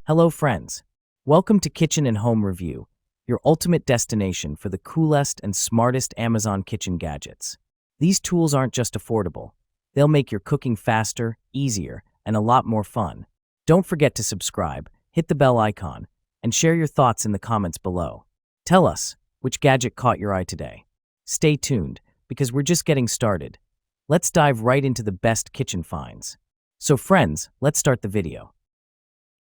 Hello friends. Welcome to Kitchen and Home Review, your ultimate destination for the coolest and smartest Amazon kitchen gadgets. These tools aren't just affordable. They'll make your cooking faster, easier, and a lot more fun. Don't forget to subscribe, hit the bell icon, and share your thoughts in the comments below. Tell us, which gadget caught your eye today? Stay tuned, because we're just getting started. Let's dive right into the best kitchen finds. So friends, let's start the video.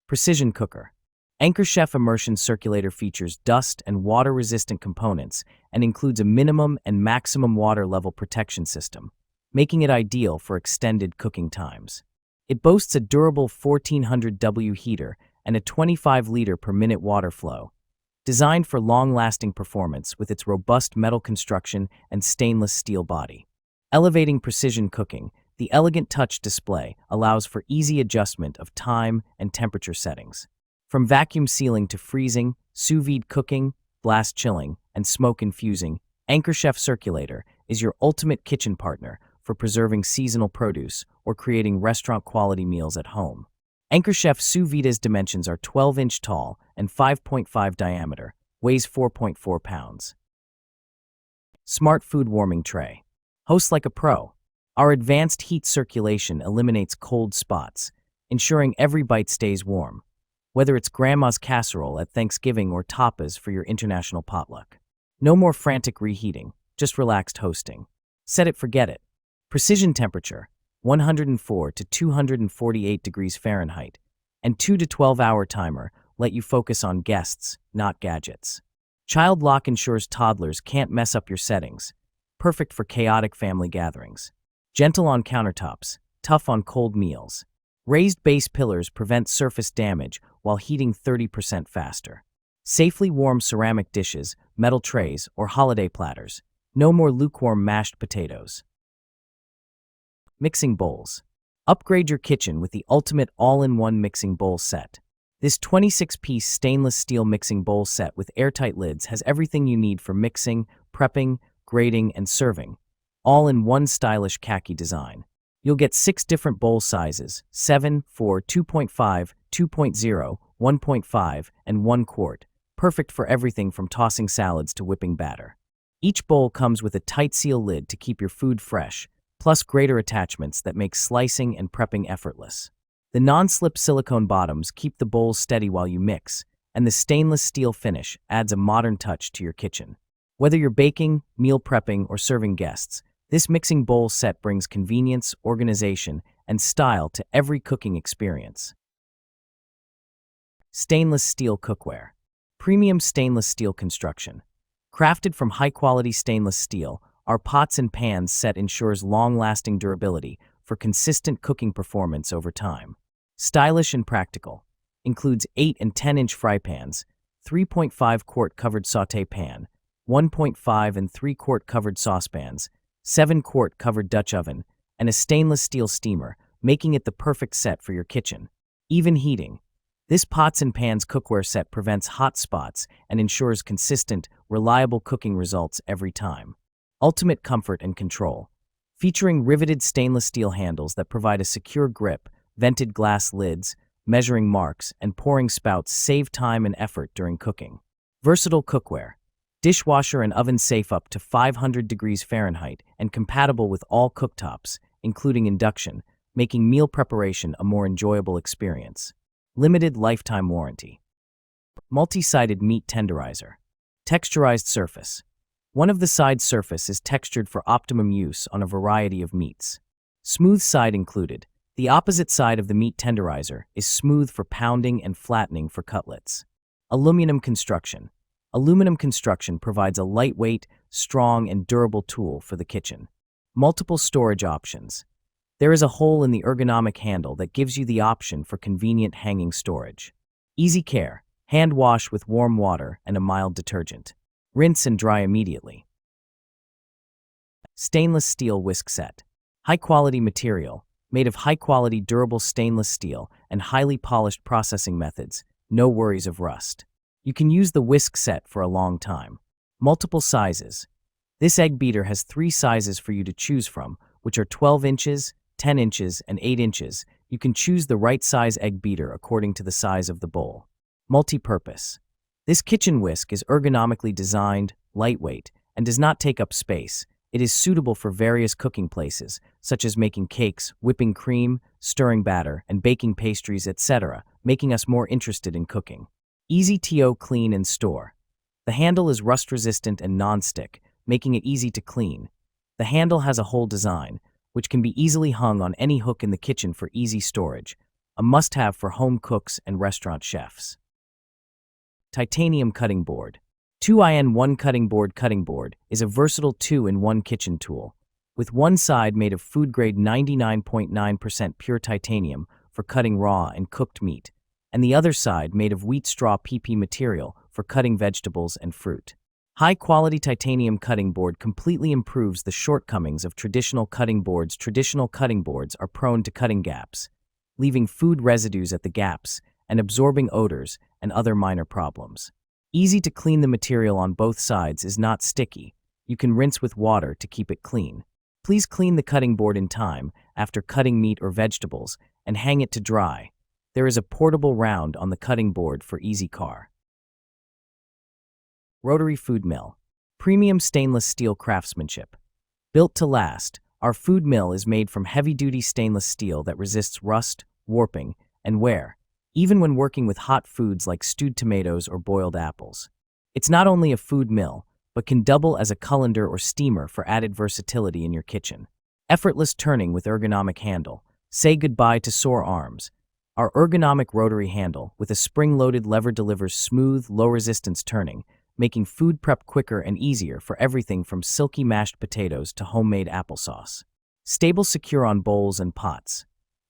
Precision Cooker. Anchor Chef Immersion Circulator features dust and water-resistant components and includes a minimum and maximum water level protection system, making it ideal for extended cooking times. It boasts a durable 1400W heater and a 25-liter per minute water flow, designed for long-lasting performance with its robust metal construction and stainless steel body. Elevating precision cooking, the elegant touch display allows for easy adjustment of time and temperature settings. From vacuum sealing to freezing, sous vide cooking, blast chilling, and smoke infusing, Anchor Chef Circulator is your ultimate kitchen partner for preserving seasonal produce or creating restaurant-quality meals at home. Anchor Chef Sous Vide's dimensions are 12-inch tall and 5.5 diameter, weighs 4.4 pounds. Smart Food Warming Tray. Host like a pro. Our advanced heat circulation eliminates cold spots, ensuring every bite stays warm, whether it's grandma's casserole at Thanksgiving or tapas for your international potluck. No more frantic reheating, just relaxed hosting. Set it, forget it. Precision temperature, 104 to 248 degrees Fahrenheit, and 2 to 12-hour timer let you focus on guests, not gadgets. Child lock ensures toddlers can't mess up your settings, perfect for chaotic family gatherings. Gentle on countertops, tough on cold meals. Raised base pillars prevent surface damage while heating 30% faster. Safely warm ceramic dishes, metal trays, or holiday platters. No more lukewarm mashed potatoes. Mixing bowls. Upgrade your kitchen with the ultimate all-in-one mixing bowl set. This 26-piece stainless steel mixing bowl set with airtight lids has everything you need for mixing, prepping, grating, and serving, all in one stylish khaki design. You'll get 6 different bowl sizes, 7, 4, 2.5, 2.0, 1.5, and 1 quart, perfect for everything from tossing salads to whipping batter. Each bowl comes with a tight seal lid to keep your food fresh, plus grater attachments that make slicing and prepping effortless. The non-slip silicone bottoms keep the bowls steady while you mix, and the stainless steel finish adds a modern touch to your kitchen. Whether you're baking, meal prepping, or serving guests, this mixing bowl set brings convenience, organization, and style to every cooking experience. Stainless steel cookware. Premium stainless steel construction. Crafted from high-quality stainless steel, our pots and pans set ensures long-lasting durability for consistent cooking performance over time. Stylish and practical. Includes 8 and 10-inch fry pans, 3.5 quart covered sauté pan, 1.5 and 3 quart covered saucepans, 7 quart covered Dutch oven, and a stainless steel steamer, making it the perfect set for your kitchen. Even heating. This pots and pans cookware set prevents hot spots and ensures consistent, reliable cooking results every time. Ultimate comfort and control. Featuring riveted stainless steel handles that provide a secure grip, vented glass lids, measuring marks, and pouring spouts save time and effort during cooking. Versatile cookware. Dishwasher and oven safe up to 500 degrees Fahrenheit and compatible with all cooktops, including induction, making meal preparation a more enjoyable experience. Limited lifetime warranty. Multi-sided meat tenderizer. Texturized surface. One of the side surface is textured for optimum use on a variety of meats. Smooth side included. The opposite side of the meat tenderizer is smooth for pounding and flattening for cutlets. Aluminum construction. Aluminum construction provides a lightweight, strong, and durable tool for the kitchen. Multiple storage options. There is a hole in the ergonomic handle that gives you the option for convenient hanging storage. Easy care. Hand wash with warm water and a mild detergent. Rinse and dry immediately. Stainless steel whisk set. High-quality material, made of high-quality durable stainless steel and highly polished processing methods. No worries of rust. You can use the whisk set for a long time. Multiple sizes. This egg beater has 3 sizes for you to choose from, which are 12 inches, 10 inches, and 8 inches, You can choose the right size egg beater according to the size of the bowl. Multi-purpose. This kitchen whisk is ergonomically designed, lightweight, and does not take up space. It is suitable for various cooking places, such as making cakes, whipping cream, stirring batter, and baking pastries, etc., making us more interested in cooking. Easy to clean and store. The handle is rust-resistant and non-stick, making it easy to clean. The handle has a hole design, which can be easily hung on any hook in the kitchen for easy storage, a must-have for home cooks and restaurant chefs. Titanium cutting board. 2-in-1 cutting board is a versatile 2-in-1 kitchen tool, with one side made of food-grade 99.9% pure titanium for cutting raw and cooked meat, and the other side made of wheat straw PP material for cutting vegetables and fruit. High-quality titanium cutting board completely improves the shortcomings of traditional cutting boards. Traditional cutting boards are prone to cutting gaps, leaving food residues at the gaps and absorbing odors and other minor problems. Easy to clean. The material on both sides is not sticky. You can rinse with water to keep it clean. Please clean the cutting board in time after cutting meat or vegetables and hang it to dry. There is a portable round on the cutting board for easy car. Rotary food mill. Premium stainless steel craftsmanship. Built to last, our food mill is made from heavy-duty stainless steel that resists rust, warping, and wear, even when working with hot foods like stewed tomatoes or boiled apples. It's not only a food mill, but can double as a colander or steamer for added versatility in your kitchen. Effortless turning with ergonomic handle. Say goodbye to sore arms. Our ergonomic rotary handle with a spring-loaded lever delivers smooth, low-resistance turning, making food prep quicker and easier for everything from silky mashed potatoes to homemade applesauce. Stable, secure on bowls and pots.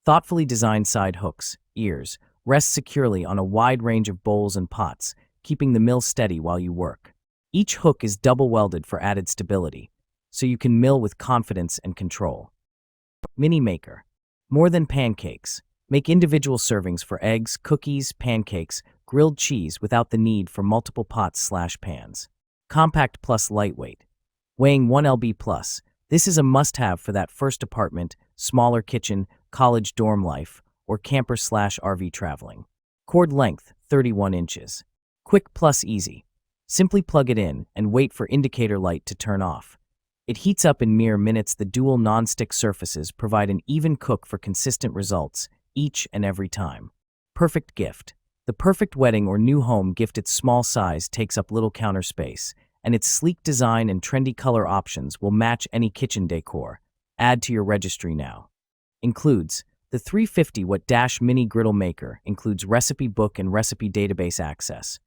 Thoughtfully designed side hooks, ears, rest securely on a wide range of bowls and pots, keeping the mill steady while you work. Each hook is double welded for added stability, so you can mill with confidence and control. Mini maker. More than pancakes. Make individual servings for eggs, cookies, pancakes, grilled cheese without the need for multiple pots/pans. Compact plus lightweight. Weighing 1 lb plus. This is a must-have for that first apartment, smaller kitchen, college dorm life, or camper/RV traveling. Cord length, 31 inches. Quick plus easy. Simply plug it in and wait for indicator light to turn off. It heats up in mere minutes. The dual non-stick surfaces provide an even cook for consistent results each and every time. Perfect gift. The perfect wedding or new home gift. Its small size takes up little counter space, and its sleek design and trendy color options will match any kitchen decor. Add to your registry now. Includes the 350-watt mini griddle maker. Includes recipe book and recipe database access.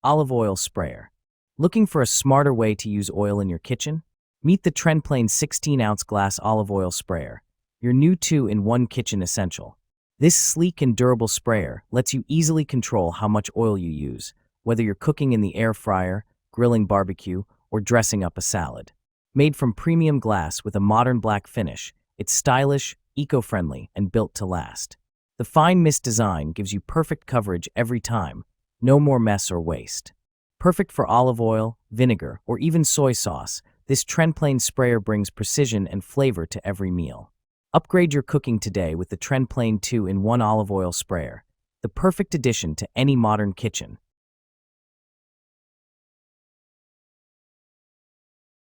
Olive oil sprayer. Looking for a smarter way to use oil in your kitchen? Meet the Trendplane 16-ounce glass olive oil sprayer, your new 2-in-1 kitchen essential. This sleek and durable sprayer lets you easily control how much oil you use, whether you're cooking in the air fryer, grilling barbecue, or dressing up a salad. Made from premium glass with a modern black finish, it's stylish, eco-friendly, and built to last. The fine mist design gives you perfect coverage every time, no more mess or waste. Perfect for olive oil, vinegar, or even soy sauce, this Trendplane sprayer brings precision and flavor to every meal. Upgrade your cooking today with the Trendplane 2-in-1 olive oil sprayer, the perfect addition to any modern kitchen.